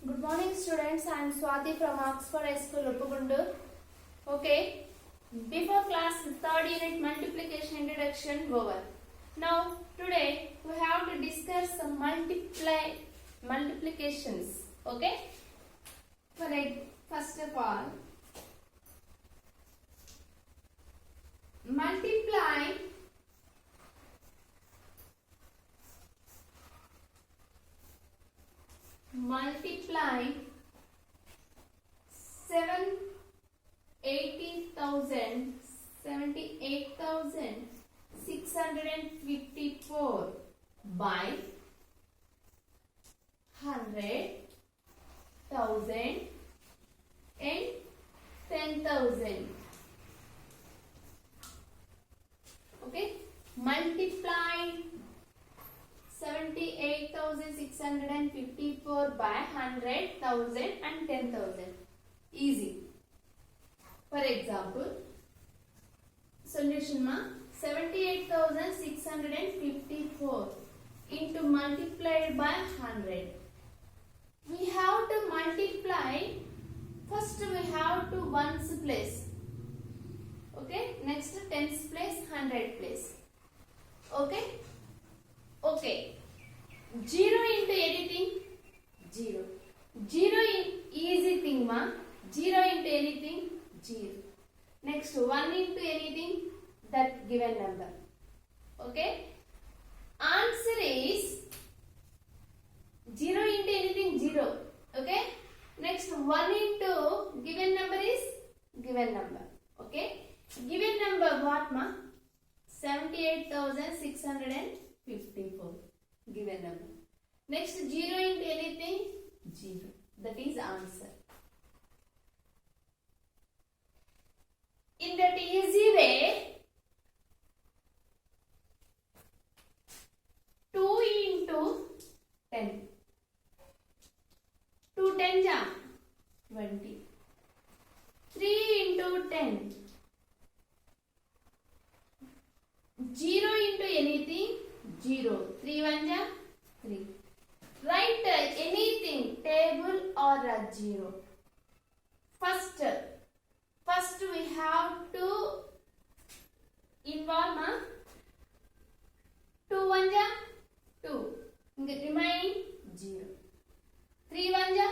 Good morning students, I am Swati from Oxford High School, Uppagundur. Okay, before class 3rd unit multiplication introduction over. Now today we have to discuss some multiplications. Okay, first of all, multiply multiply 78,654 by 100,000 and 10,000. Okay, multiply 78,654 by 100,000 and 10,000. Easy. For example, solution ma 78,654 into multiplied by 100. We have to multiply. First we have to ones place. Okay. Next tens place, 100 place. Okay. Okay. 0 into anything? 0. 0 in easy thing ma. 0 into anything? 0. Next 1 into anything? That given number. Okay. Answer is 0 into anything? 0. Okay. Next 1 into given number is given number. Okay. Given number what ma? 78,654. Given number. Next 0 into anything? 0. That is answer. In that easy way, 2 into 10. 2 10 ja 20. 3 into 10. 0 into anything? 0. 3 1 ja 3. Write anything, table or a 0. First we have to involve 2 1 ja 2. Remaining 0. 3 1 ja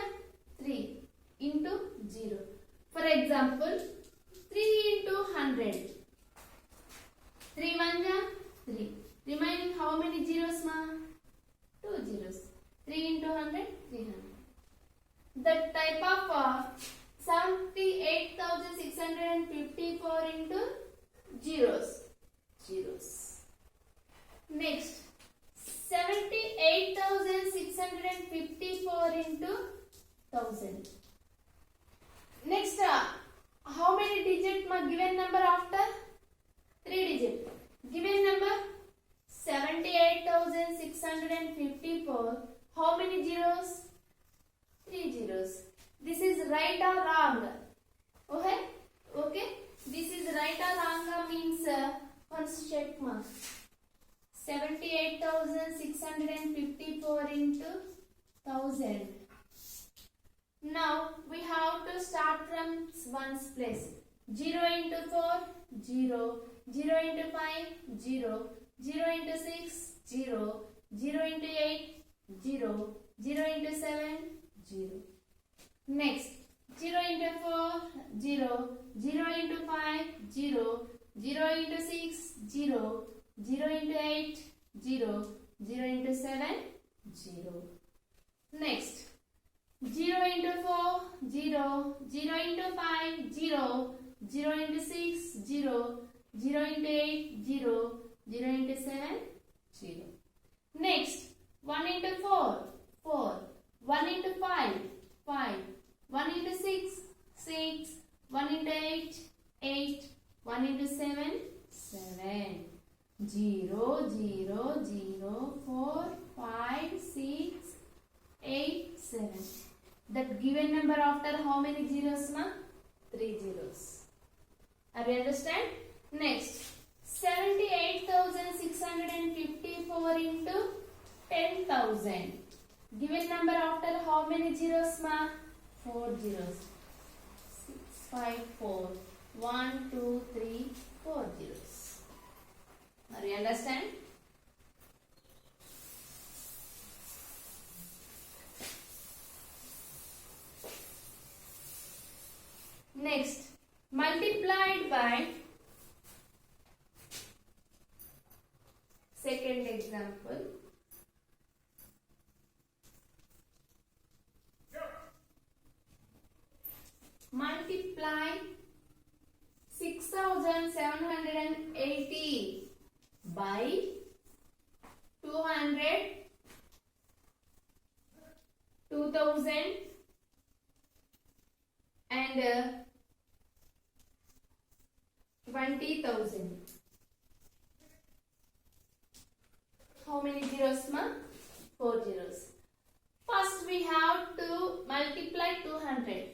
3 into 0. For example, 3 into 100. 3 1 ja 3. Remaining how many zeros ma? 2 zeros. 3 into 100, 300. The type of 78,654 into zeros. Zeros. Next, 78,654 into 1000. Next, how many digit ma given number after? 3 digit. Given number 78,654. How many zeros? 3 zeros. This is right or wrong? Okay? Okay? This is right or wrong means once check mark. 78,654 into 1000. Now we have to start from ones place. 0 into 4, 0. 0 into 5, 0. 0 into 6, 0. 0 into 8, 0. 0 into 7, 0. Next, 0 into 4, 0. 0 into 5, 0. 0 into 6, 0. 0 into 8, 0. 0 into 7, 0. Next, 0 into 4, 0. 0 into 5, 0. 0 into 6, 0. 0 into 8, 0. 0 into 7, 0. Next, 1 into 4, 4. 1 into 5, 5. 1 into 6, 6. 1 into 8, 8. 1 into 7, 7. 0, 0, 0, 4, 5, 6, 8, 7. That given number after how many zeros ma? 3 zeros. Are you understand? Next, 78,654 into 10,000. Given number after how many zeros, ma? 4 zeros. 6, 5, 4. 1, 2, 3, 4 zeros. Now you understand? Next, multiplied by second example. Multiply 6780 by 200, 2000 and 20,000. How many zeros, ma? 4 zeros. First we have to multiply 200.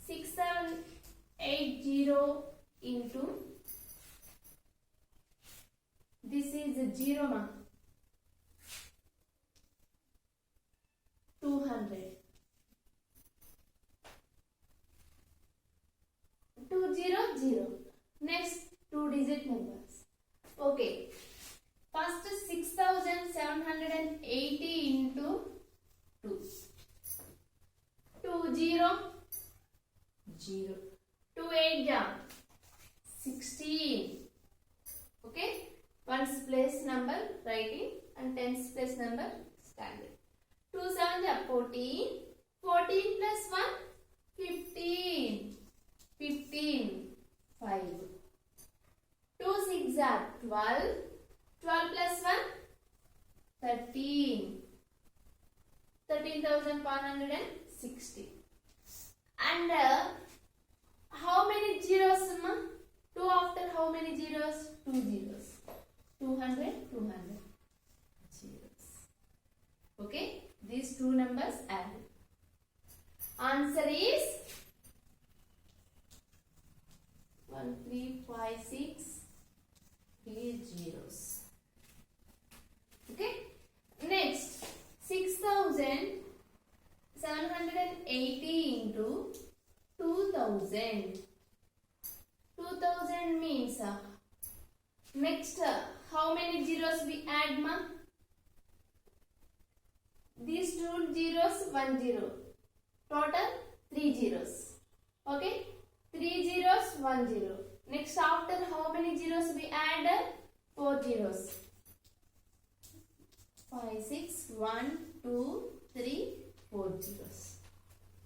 6780 into, this is a 0, ma. 200. 200. Next, 2-digit numbers. Okay. First 6780 into 2. 2 0 0. 2 8 16. Okay. Ones place number writing and tens place number standing. 2 7 14. 14 plus 1 15. 15 5. 2 6 12. 12 plus 1 13. 13,460. And how many zeros, ma? 2 after how many zeros? 2 zeros. 200 zeros. Okay, these two numbers added. Answer is 1 3 5 6 3 zeros. Okay, next 6780 into 2000. 2000 means next how many zeros we add, ma? These two zeros, 1 0. Total 3 zeros. Okay, 3 zeros, 1 0. Next after how many zeros we add? 4 zeros. 5 6 1 2 3 4 zeros.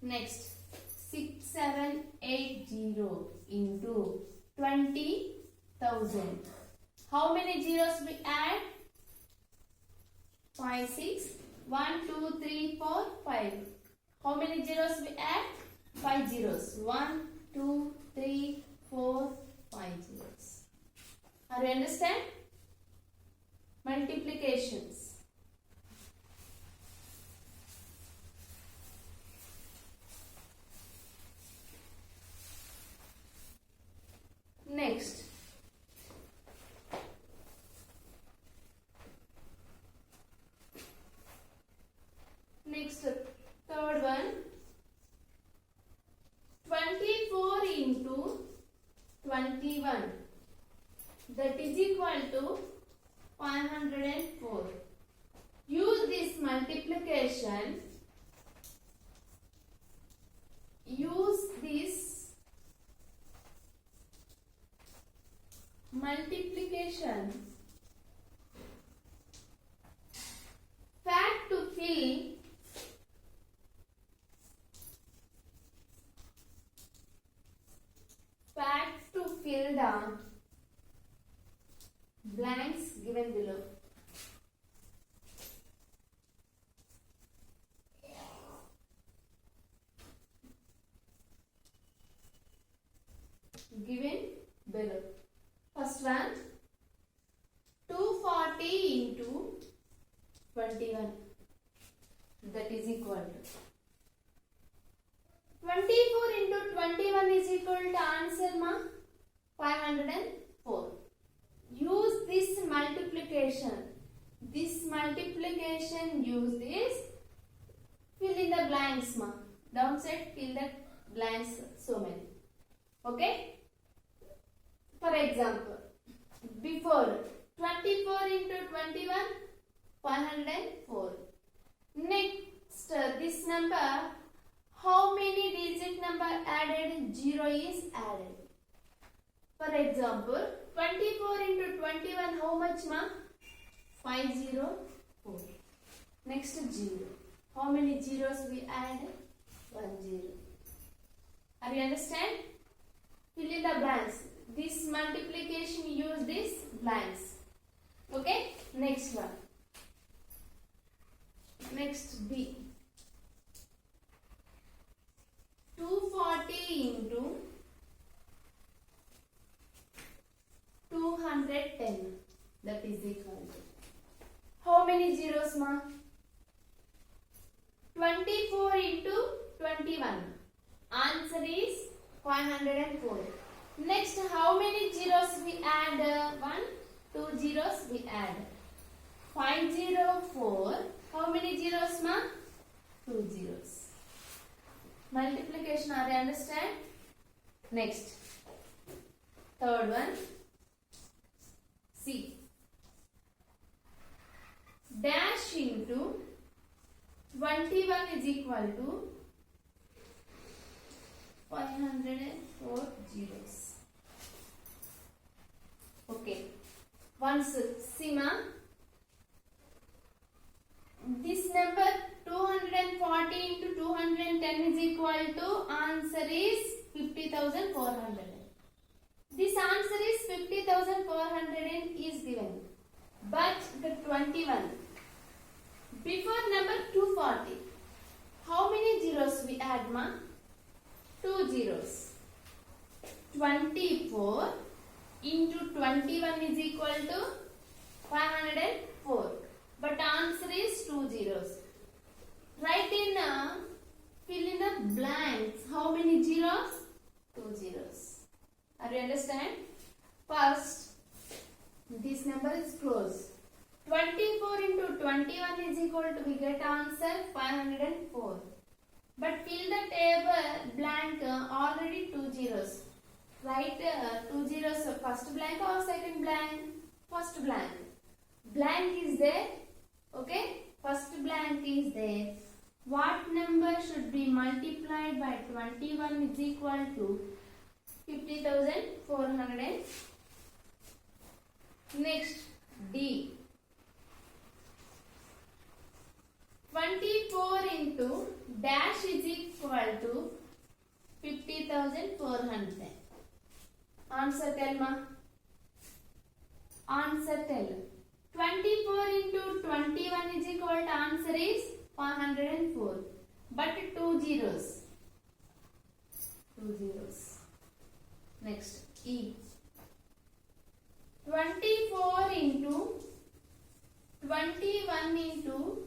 Next 6780 into 20,000. How many zeros we add? 5 6 1 2 3 4 5. How many zeros we add? 5 zeros. 1 2 3 4 5 zeros. Are you understand? Multiplications. Next, third one, 24 into 21, that is equal to 504. Use this multiplication. Use this multiplication fact to fill the blanks given below. Given below. First one, 240 into 21, that is equal to 24 into 21 is equal to answer, ma, 504. Use this multiplication. This multiplication use this. Fill in the blanks, ma. Downside, fill the blanks. So many. Okay. For example, before 24 into 21, 504. Next, this number, how many digit number added? 0 is added. For example, 24 into 21, how much, ma? 504. Next, 0. How many zeros we add? 1 0. Are you understand? Fill in the blanks. This multiplication use this blanks. Okay? Next one. Next, B. 240 into 210. That is equal to. How many zeros, ma? 24 into 21. Answer is 504. Next, how many zeros we add? 1, 2 zeros we add. 504. How many zeros, ma? 2 zeros. Multiplication, are you understand? Next, third one. C. Dash into 21 is equal to 504 zeros. Okay. Once, Sima. This number 240 into 210 is equal to, answer is 50,400. This answer is 50,400 is given. But the 21. Before number 240. How many zeros we add, ma? 2 zeros. 24 into 21 is equal to 504. But answer is 2 zeros. Write in, fill in the blanks. How many zeros? 2 zeros. Are you understand? First, this number is close. 24 into 21 is equal to, we get answer 504. But fill the table blank, already 2 zeros. Write 2 zeros, first blank or second blank? First blank. Blank is there. Okay? First blank is there. What number should be multiplied by 21 is equal to 50,400? Next, D. 24 into dash is equal to 50,400. Answer tell, ma. Answer tell. 24 into 21 is equal to, answer is 504. But 2 zeros. 2 zeros. Next, E. 24 into 21 into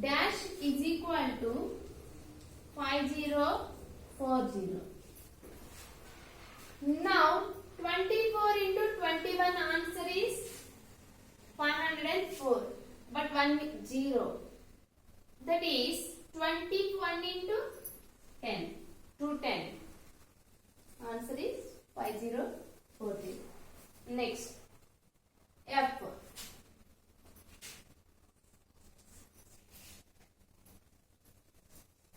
dash is equal to 5040. Now 24 into 21 answer is 504, but 1 0. That is 21 into 10, 210. Answer is 5040. Next, F.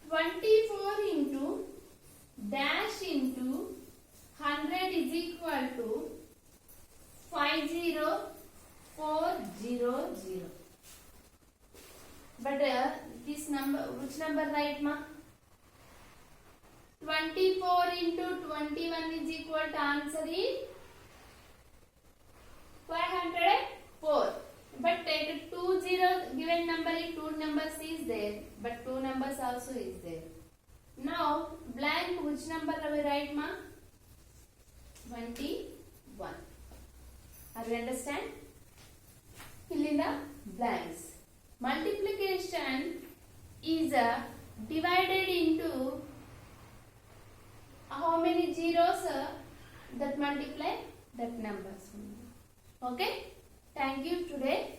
24 into dash into 100 is equal to 50400. But this number, which number right, ma? 24 into 21 is equal to, answer is 504. But take 2 0, given number is 2 numbers is there, but 2 numbers also is there. Now blank, which number are we write, ma? 21. Are you understand? Fill in the blanks. Multiplication is divided into how many zeros that multiply that numbers. Okay. Thank you today.